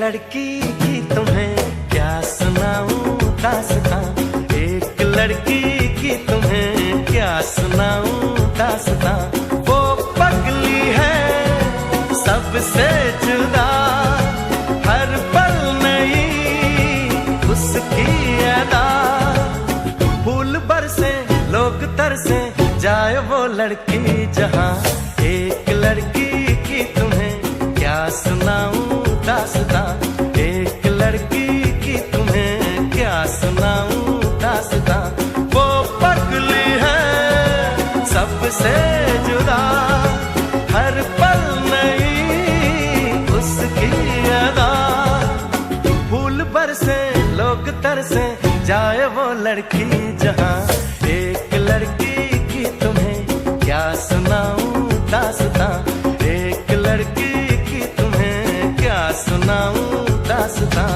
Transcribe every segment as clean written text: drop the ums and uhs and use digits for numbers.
लड़की की तुम्हें क्या सुनाऊं दास्तां, एक लड़की की तुम्हें क्या सुनाऊं दास्तां। वो पगली है सबसे जुदा, हर पल नई उसकी अदा। फूल बरसे लोग तरसे, जाए वो लड़की जहां। एक लड़की की तुम्हें क्या सुनाऊं दास्तां, एक लड़की की तुम्हें क्या सुनाऊं दास्तां। वो पगली है सबसे जुदा, हर पल नई उसकी अदा। फूल बरसे लोग तरसे, जाए वो लड़की जहां। एक लड़की की तुम्हें क्या सुनाऊं दास्तां, एक लड़की की तुम्हें क्या सुनाऊं दास्तां।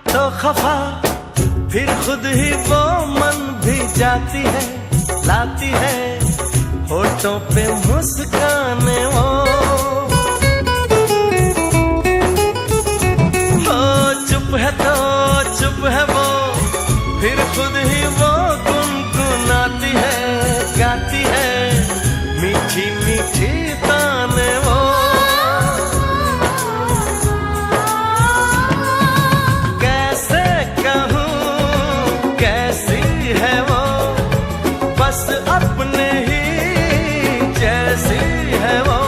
तो खफा फिर खुद ही वो मन भी जाती है, लाती है होठों पे मुस्काने वो। हो चुप है तो चुप है वो, फिर खुद ही वो गुनगुनाती है, गाती है मीठी मीठी ताने वो। अपने ही जैसी है वो।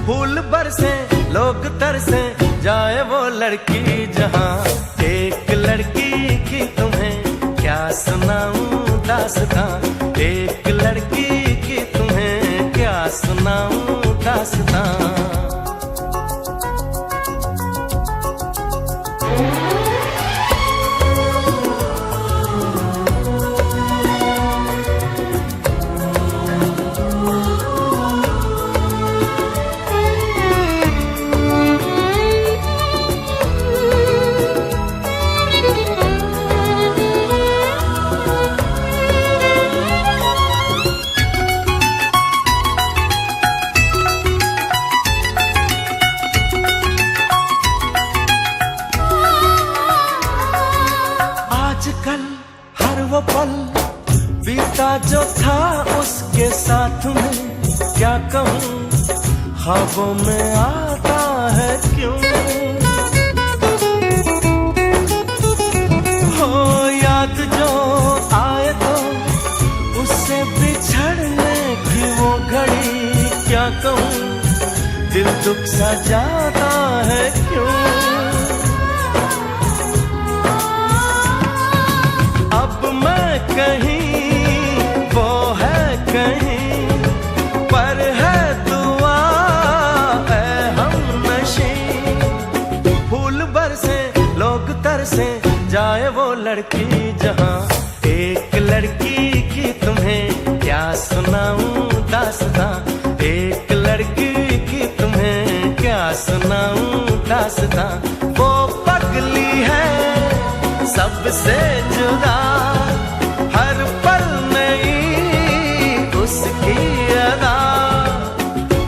फूल बरसे लोग तरसे, जाए वो लड़की जहां। एक लड़की की तुम्हें क्या सुनाऊं दास्तां, एक लड़की की तुम्हें क्या सुनाऊं दास्तां। आजकल हर वो पल बीता जो था उसके साथ में, क्या कहूँ ख्वाबों में आता है क्यों। हो याद जो आए तो उससे बिछड़ने की वो घड़ी, क्या कहूँ दिल दुख सा जाता है क्यों। अब मैं कहीं वो है कहीं, पर है दुआ है हमनशी। फूल बरसे लोग तरसे, जाए वो लड़की जहां। एक लड़की की तुम्हें क्या सुनाऊं दास्तां, एक लड़की की तुम्हें क्या सुनाऊं दास्तां। वो पगली है सबसे जुदा, हर पल नई उसकी अदा।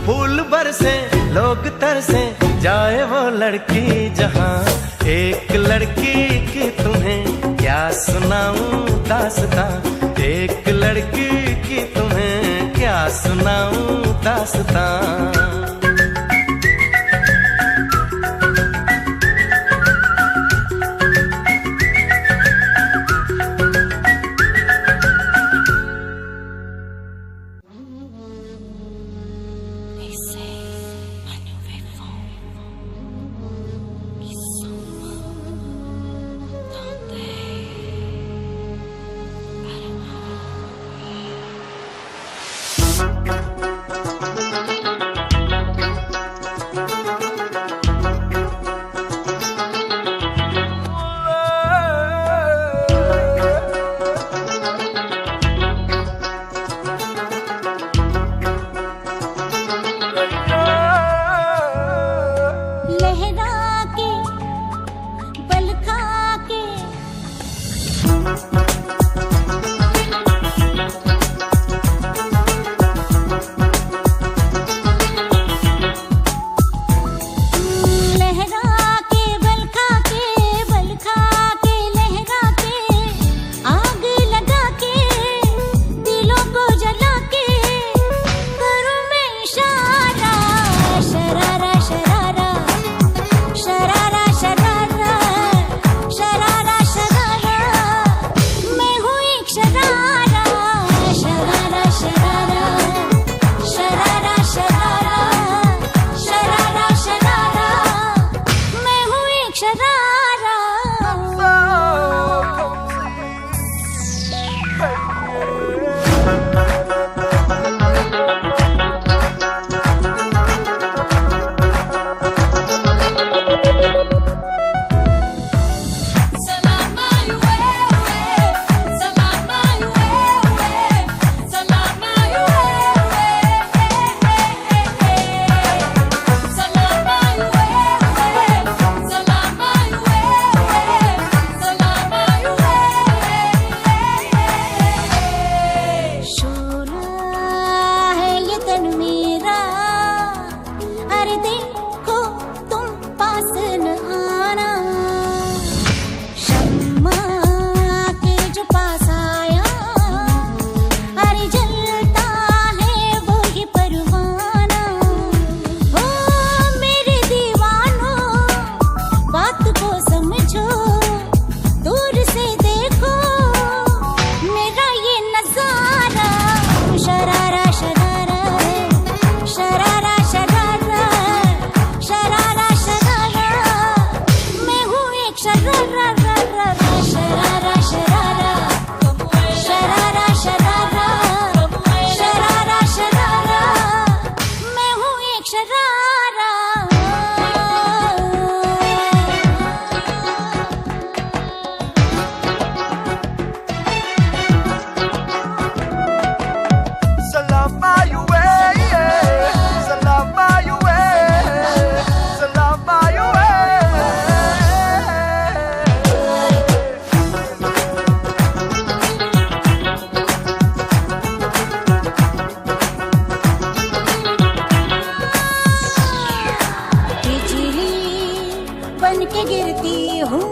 फूल बरसे लोग तरसे, जाए वो लड़की जहां। एक लड़की की तुम्हें क्या सुनाऊं दास्तां, एक लड़की की तुम्हें क्या सुनाऊं दास्तां। बन के गिरती हूँ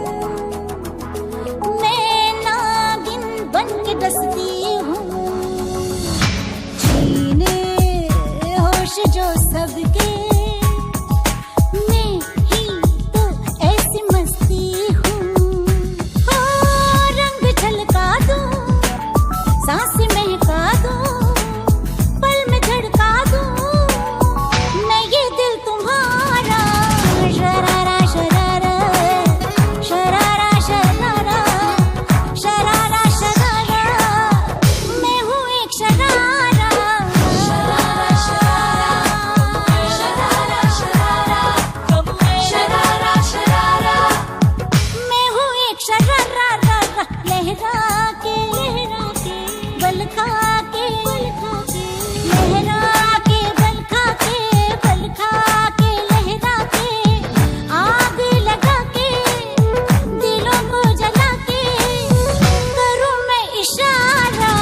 मैं, नागिन बन के डसती हूँ, छीने होश जो सबके, मैं ही तो ऐसी मस्ती हूँ। हो रंग झलका दूँ, सांस महका दूँ, पल में झड़का दूँ, मैं ये दिल तुम्हारा। शरारा शरारा शरारा शरारा शरारा शरारा, मैं हूँ एक शरारा। शरारा शरारा शरारा शरारा शरारा, मैं हूँ एक शरारा। लहरा के बल खा के, लहरा के बल खा के, बल खा के लहरा के, आग लगा के दिलों को जला के, करूँ मैं इशारा।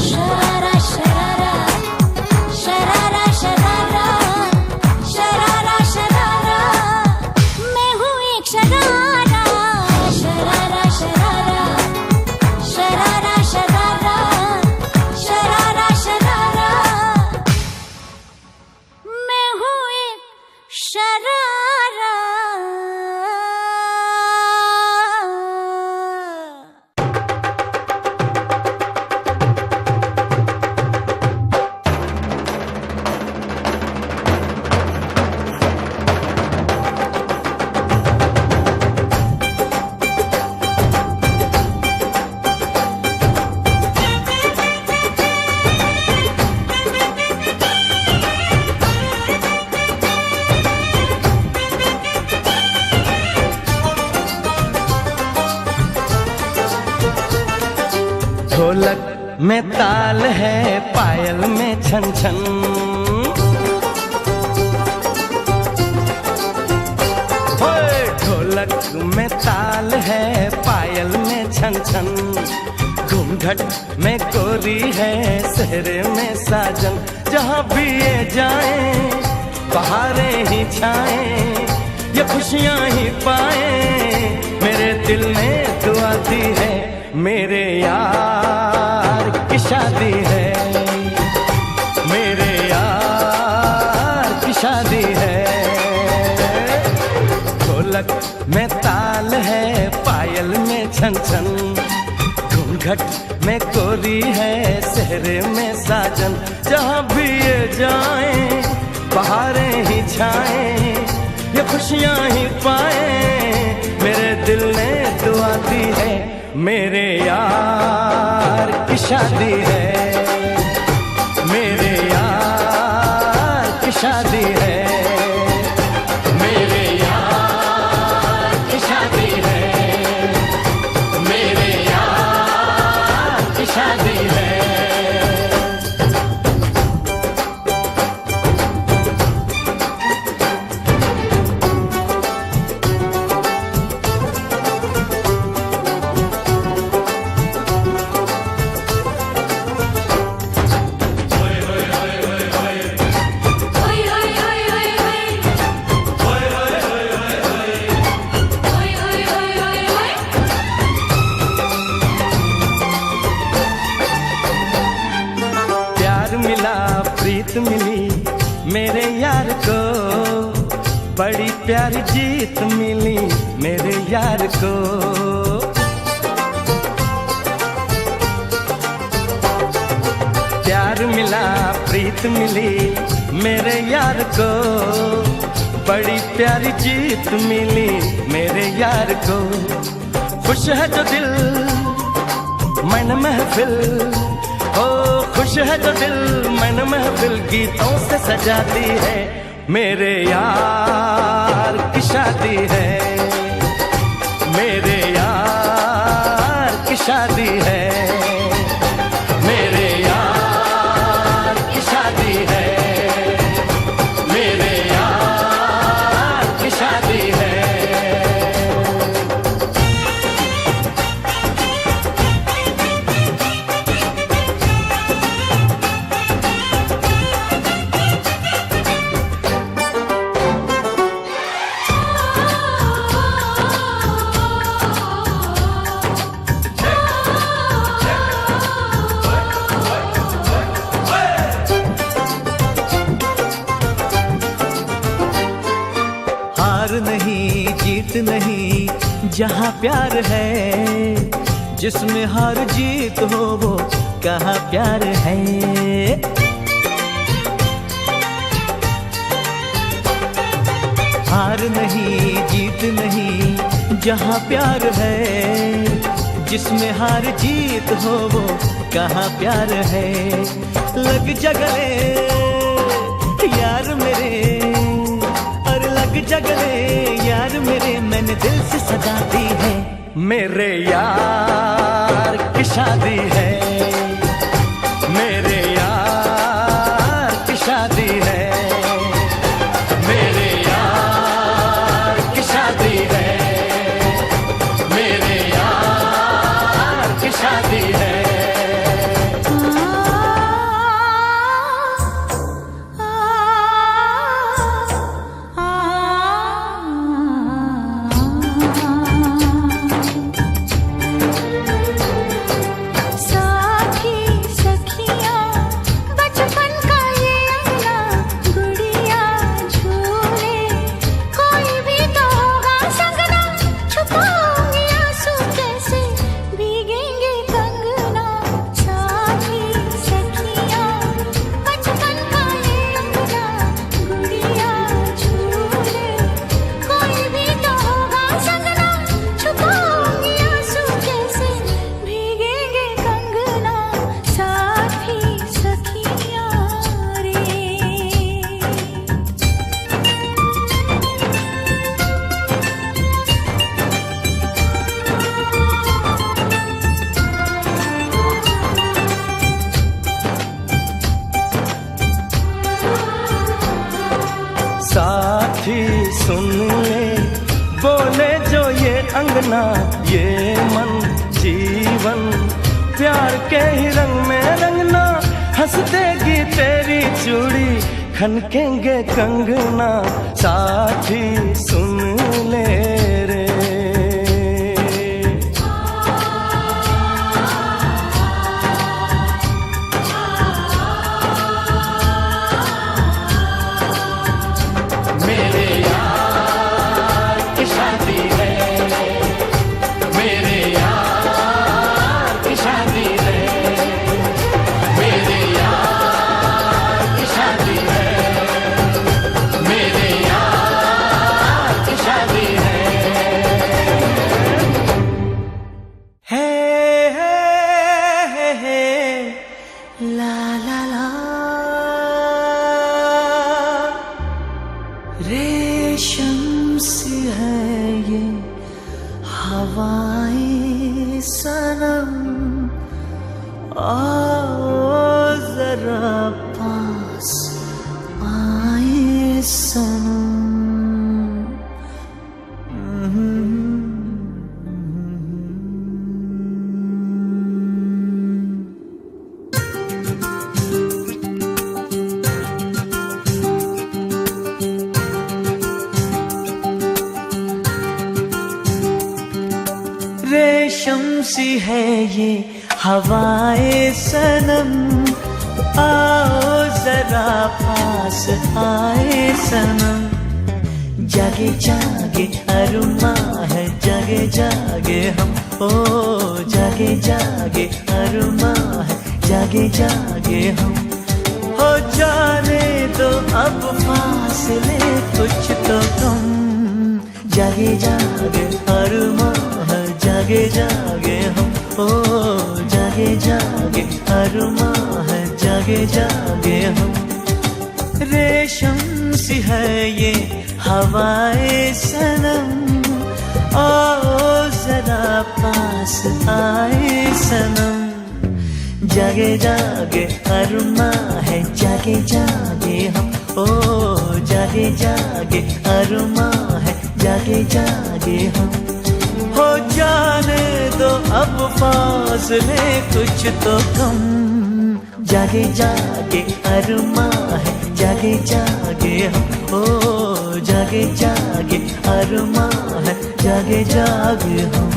शरारा शरारा शरारा शरारा शरारा शरारा, मैं हूँ एक शरारा। शरारा शरारा शरारा शरारा शरारा शरारा, मैं हूँ एक शरारा। ढोलक में ताल है, पायल में छन छन, होए ढोलक में ताल है, पायल में छन छन, घूंघट में गोरी है, सेहरे में साजन, जहाँ भी ये जाए बहारें ही छाएं, ये खुशियाँ ही पाए, मेरे दिल ने दुआ दी है, मेरे यार की शादी है, मेरे यार की शादी है। ढोलक में ताल है, पायल में छन छन, घूंघट में कोरी है, सेहरे में साजन, जहाँ भी ये जाए बहारें ही छाएं, ये खुशियाँ ही पाए, मेरे दिल ने दुआ दी है, मेरे यार की शादी है, मेरे यार की शादी है, मेरे यार की शादी है, मेरे यार की शादी है। प्रीत मिली मेरे यार को, बड़ी प्यारी जीत मिली मेरे यार को, प्यार मिला प्रीत मिली मेरे यार को, बड़ी प्यारी जीत मिली मेरे यार को, खुश है जो दिल मन महफिल, ओ खुश है जो दिल मन महफिल गीतों से सजाती है। मेरे यार की शादी है, मेरे यार की शादी है, मेरे यार की शादी है, मेरे यार की शादी है। नहीं जीत नहीं जहाँ प्यार है, जिसमें हार जीत हो वो कहाँ प्यार है। हार नहीं जीत नहीं जहाँ प्यार है, जिसमें हार जीत हो वो कहाँ प्यार है। लग जा गले यार मेरे, लग जा गले यार मेरे, मैंने दिल से सजा दी है। मेरे यार की शादी है, मेरे यार की शादी है, मेरे यार की शादी है, मेरे यार की शादी है। साथी सुन ले बोले जो ये अंगना, ये मन जीवन प्यार के ही रंग में रंगना। हंस देगी तेरी चूड़ी, खनकेंगे कंगना। साथी सुन ले रे, रेशम सी है ये हवाएं सनम, आओ जरा पास आए सनम। रेशम सी है ये हवाएं सनम, आओ जरा पास आए सनम। जागे जागे अरुमा है, जागे जागे हम, ओ जागे जागे अरुमा है, जागे जागे हम। हो जाने दो अब फासले कुछ तो कम, जागे जागे अरुमा है, जागे जागे जागे हम, ओ जागे जागे अरमां है, जागे जागे हम। रेशम सी है ये हवाए सनम, आओ जरा पास आए सनम। जागे जागे अरमां है, जागे जागे हम, ओ जागे जागे अरमां है, जागे जागे हम। हो जाने दो अब फासले कुछ तो कम, जागे जागे अरमां है, जागे जागे हम, ओ जागे जागे अरमां है, जागे जागे हम।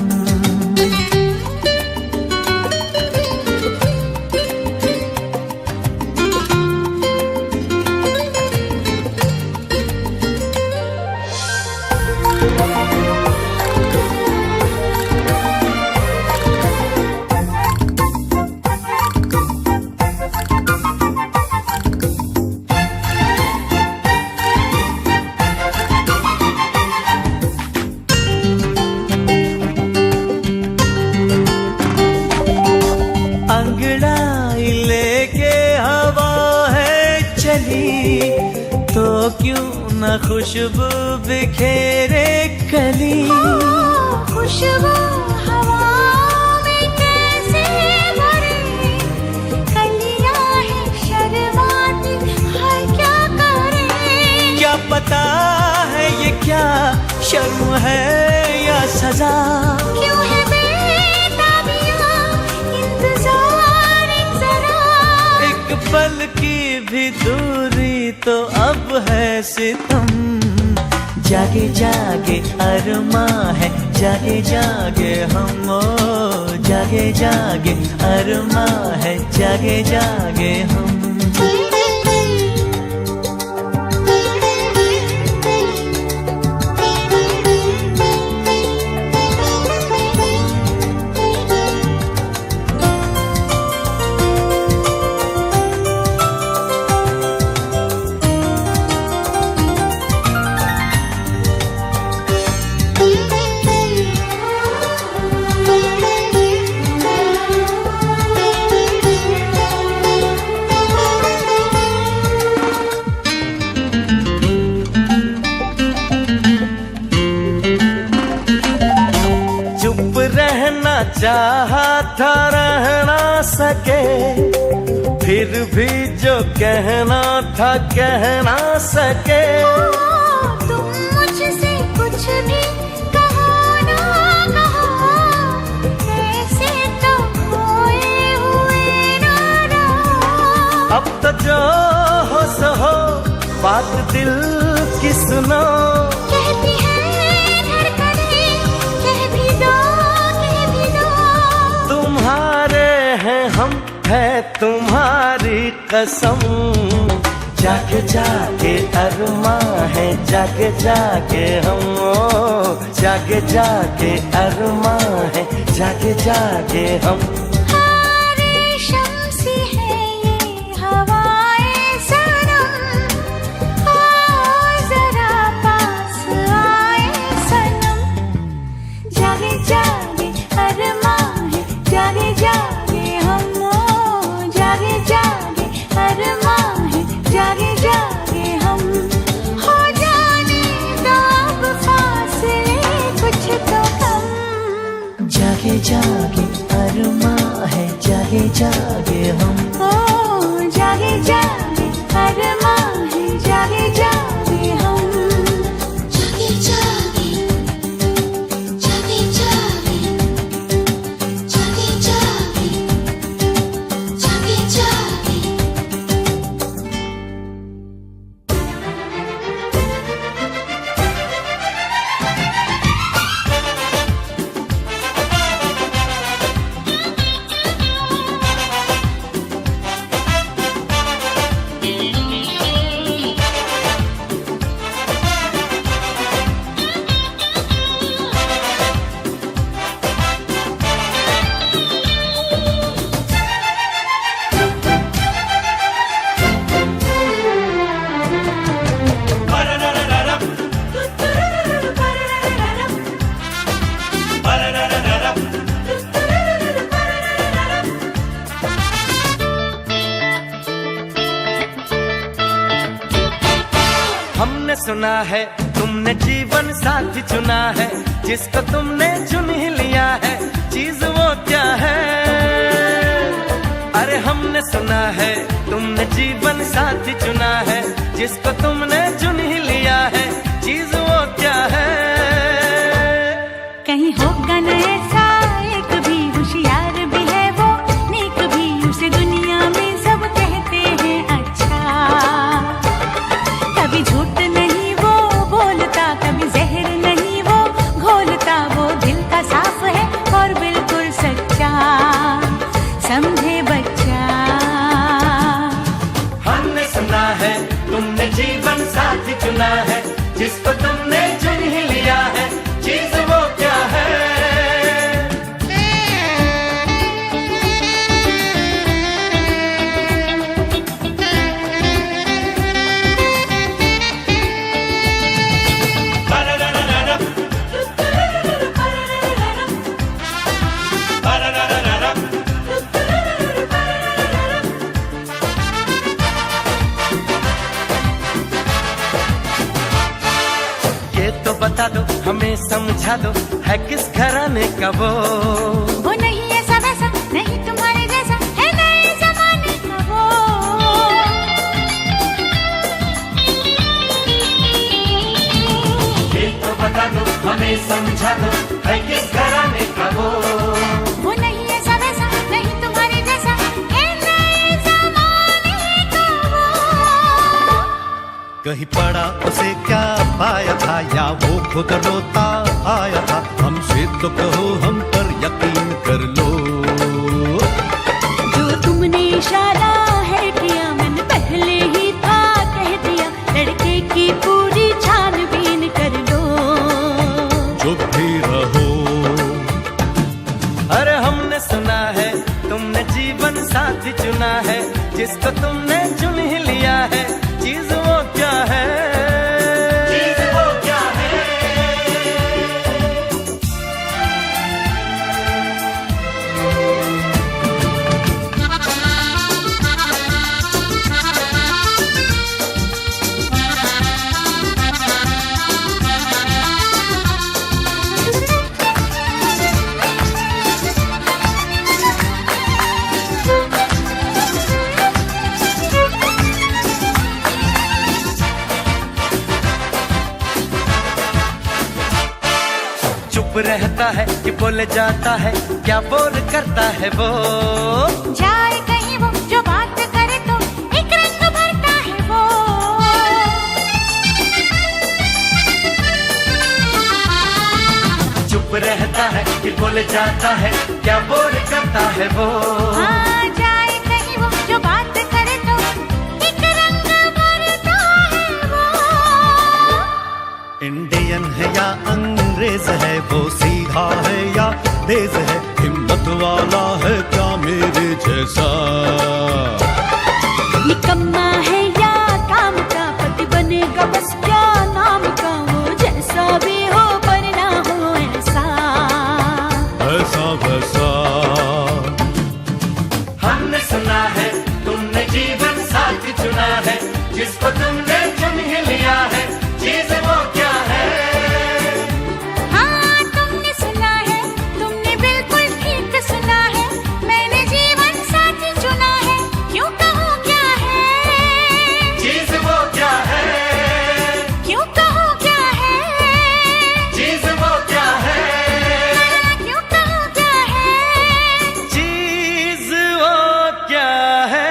अंगड़ाई लेके हवा है चली, तो क्यों न खुशबू बिखेरे कली। खुशबू हवा में कैसे भरे, कलियां है शर्माती है क्या करे। क्या पता है ये क्या शर्म है या सजा, क्यों है बेताबियां इंतजार एक जरा। एक पल की भी दूरी तो अब है सितम। जागे जागे अरमां है, जागे जागे हम, ओ जागे जागे अरमां है, जागे जागे हम। चाहा था रह ना सके, फिर भी जो कहना था कह ना सके। तुम मुझसे कुछ भी कहो ना कहो, ऐसे तो खोए हुए ना रहो। अब तो जो हो सो हो, बात दिल की सुनो। कहती है धड़कनें, कह भी दो, कह भी दो। तुम्हारे हैं हम, है तुम्हारी कसम। जागे जागे अरमां है, जागे जागे हम, ओ जागे जागे अरमां है, जागे जागे हम। रेशम सी है ये हवाएं सनम, आओ जरा पास आए सनम। जागे जागे अरमां है, जागे जागे हम, ओ जागे जागे अरमां है, जागे जागे हम। हो जाने दो अब फासले कुछ तो कम। जागे जागे अरमां है, जागे जागे हम, ओ जागे जागे अरमां है, जागे जागे हम। जागे जागे, जागे जागे, जागे जागे, जागे जागे। सुना है तुमने जीवन साथी चुना है, जिसको तुमने चुन ही लिया है, चीज वो क्या है? अरे हमने सुना है तुमने जीवन साथी चुना है, जिसको तुमने चुन ही लिया है, चीज वो क्या है? कहीं होगा न ऐसा एक भी, होशियार भी है वो, नेक भी, उसे दुनिया में सब कहते हैं अच्छा। कभी झूठ नहीं वो बोलता, कभी जहर नहीं वो घोलता, वो दिल का साफ है और बिल्कुल सच्चा, समझे बच्चा। हमने सुना है तुमने जीवन साथी चुना है, जिसको तुमने चुन ही लिया है, चीज वो क्या है? बता दो हमें समझा दो, है किस घराने का वो नहीं ऐसा वैसा, नहीं तुम्हारे जैसा, है नए जमाने का वो। ये तो बता दो हमें समझा दो, है किस घराने का वो नहीं ऐसा वैसा, नहीं तुम्हारे जैसा, है नए जमाने का वो। कहीं पड़ा उसे क्या पाया था, या वो खुद रोता आया था, हमसे तो कहो हम पर यकीन कर लो। जो तुमने इशारा है किया, मैंने पहले ही था कह दिया, लड़के की पूरी छानबीन कर लो। चुप भी रहो। अरे हमने सुना है तुमने जीवन साथी चुना है, जिसको तुमने चुन ही लिया है, चीज वो क्या है? चीज वो क्या है? चुप रहता है कि बोले जाता है, क्या बोल करता है वो? जाए कहीं वो, जो बात करे तो एक रंग भरता है वो। चुप रहता है कि बोले जाता है, क्या बोल करता है वो? हाँ, जाए कहीं वो, जो बात करे तो एक रंग भरता है वो। इंडियन है या अंग्रेज है, वो सीधा है या तेज है, हिम्मत वाला है क्या मेरे जैसा? निकम्मा है या काम का, पति बनेगा बस क्या नाम का, वो जैसा भी हो पर ना हो ऐसा। ऐसा वैसा। हमने सुना है तुमने जीवन साथी चुना है, जिसको तुमने चुन ही लिया है, चीज वो क्या है? हाँ, तुमने सुना है, तुमने बिल्कुल ठीक सुना है, मैंने जीवन साथी चुना है, क्यों कहूँ क्या है? चीज वो क्या है? क्यों कहूँ क्या है? चीज वो क्या है? क्यों कहूँ क्या है? चीज वो क्या है?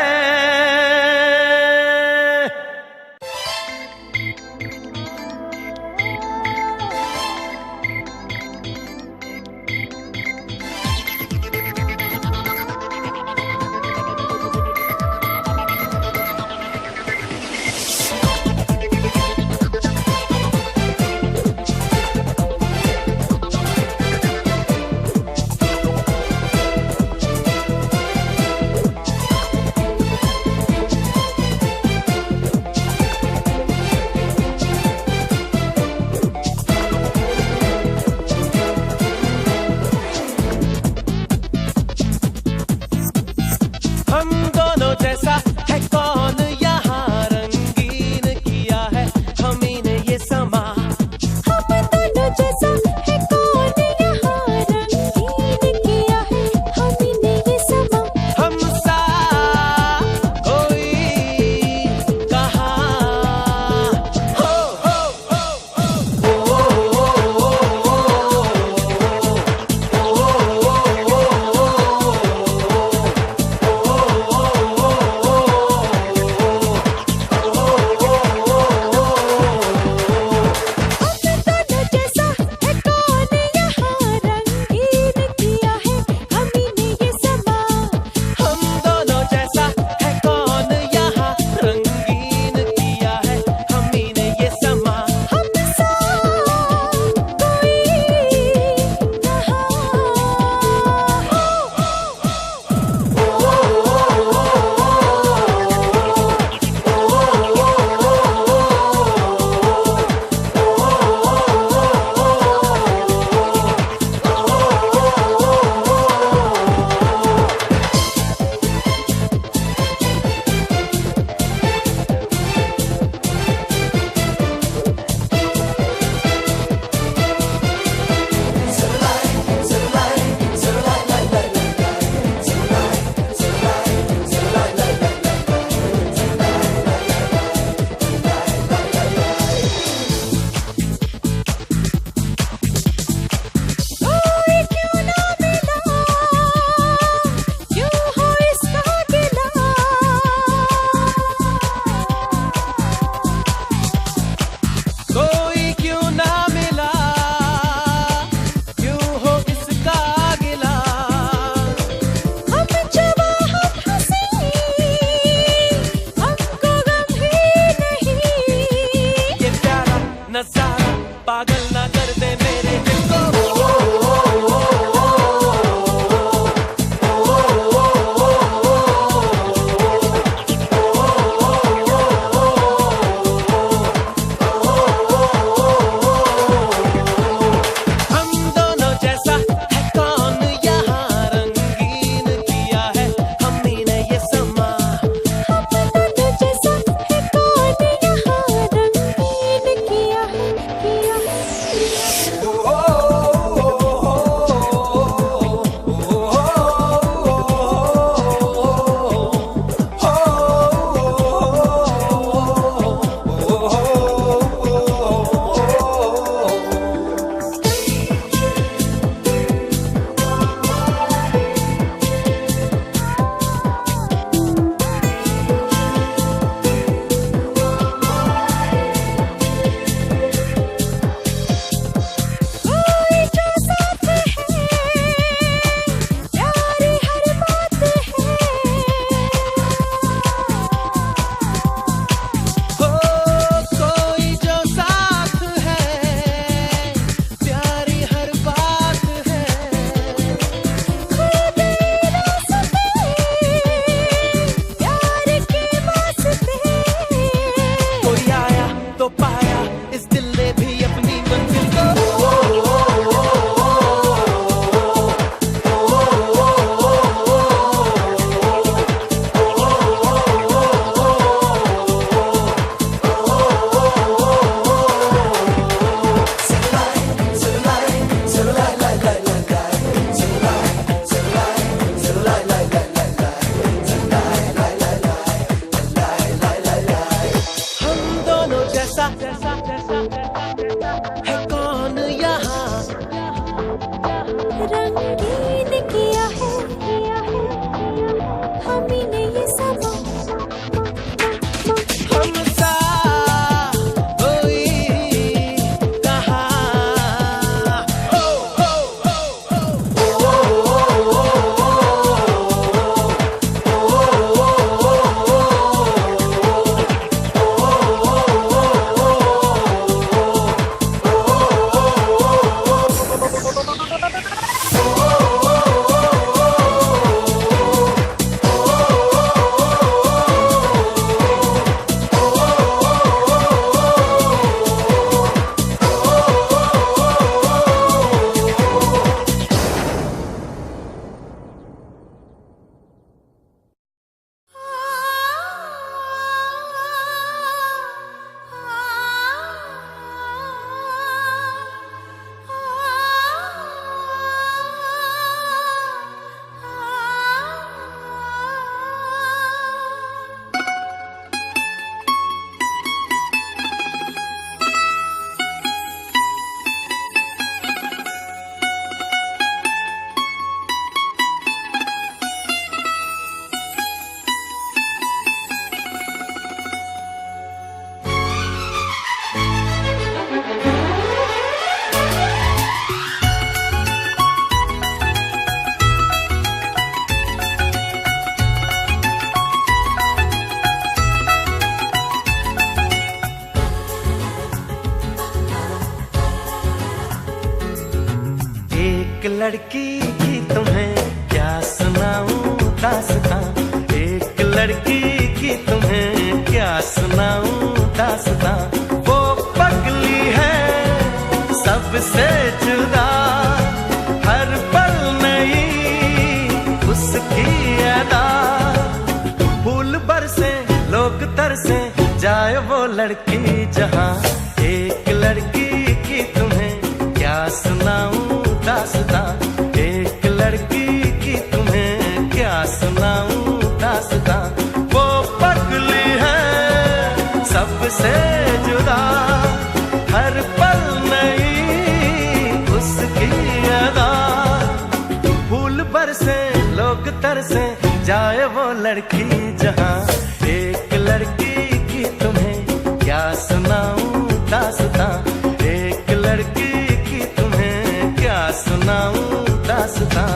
लड़की जहाँ एक लड़की की तुम्हें क्या सुनाऊं दास्तां, एक लड़की की तुम्हें क्या सुनाऊं दास्तां। वो पगली है सबसे जुदा, हर पल नई उसकी अदा। फूल बरसे लोग तरसे, जाए वो लड़की जहाँ एक लड़की की तुम्हें क्या सुनाऊं दास्तां, एक लड़की की तुम्हें क्या सुनाऊं दास्तां।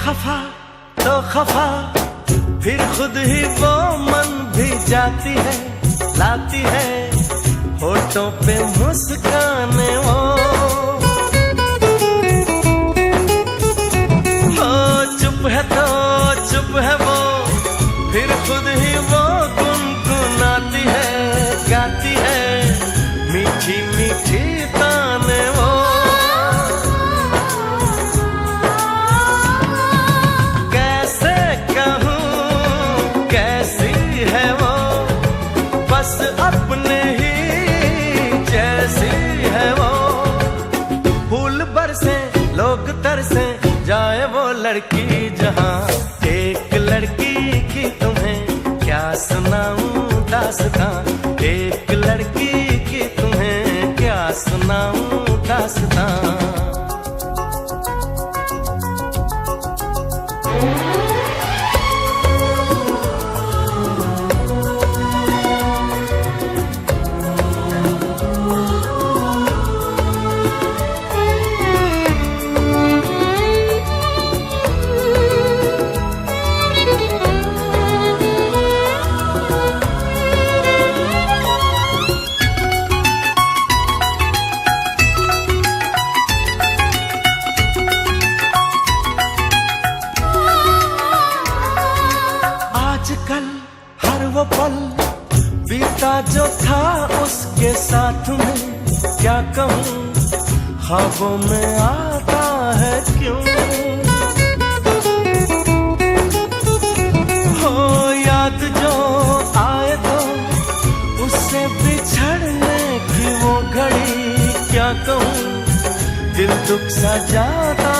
खफा तो खफा, फिर खुद ही वो मन भी जाती है, लाती है होठों पे मुस्काने वो। हो चुप है तो चुप है वो, फिर खुद ही वो गुनगुनाती है, गाती है मीठी मीठी ताने वो। बस अपने ही जैसी है वो। फूल बरसे लोग तरसे, जाए वो लड़की जहाँ एक लड़की की तुम्हें क्या सुनाऊं दास्तां, एक लड़की की तुम्हें क्या सुनाऊं दास्तां। आजकल हर वो पल बीता जो था उसके साथ में, क्या कहूँ ख्वाबों में आता है क्यों। हो याद जो आए तो उससे बिछड़ने की वो घड़ी, क्या कहूँ दिल दुख सा जाता।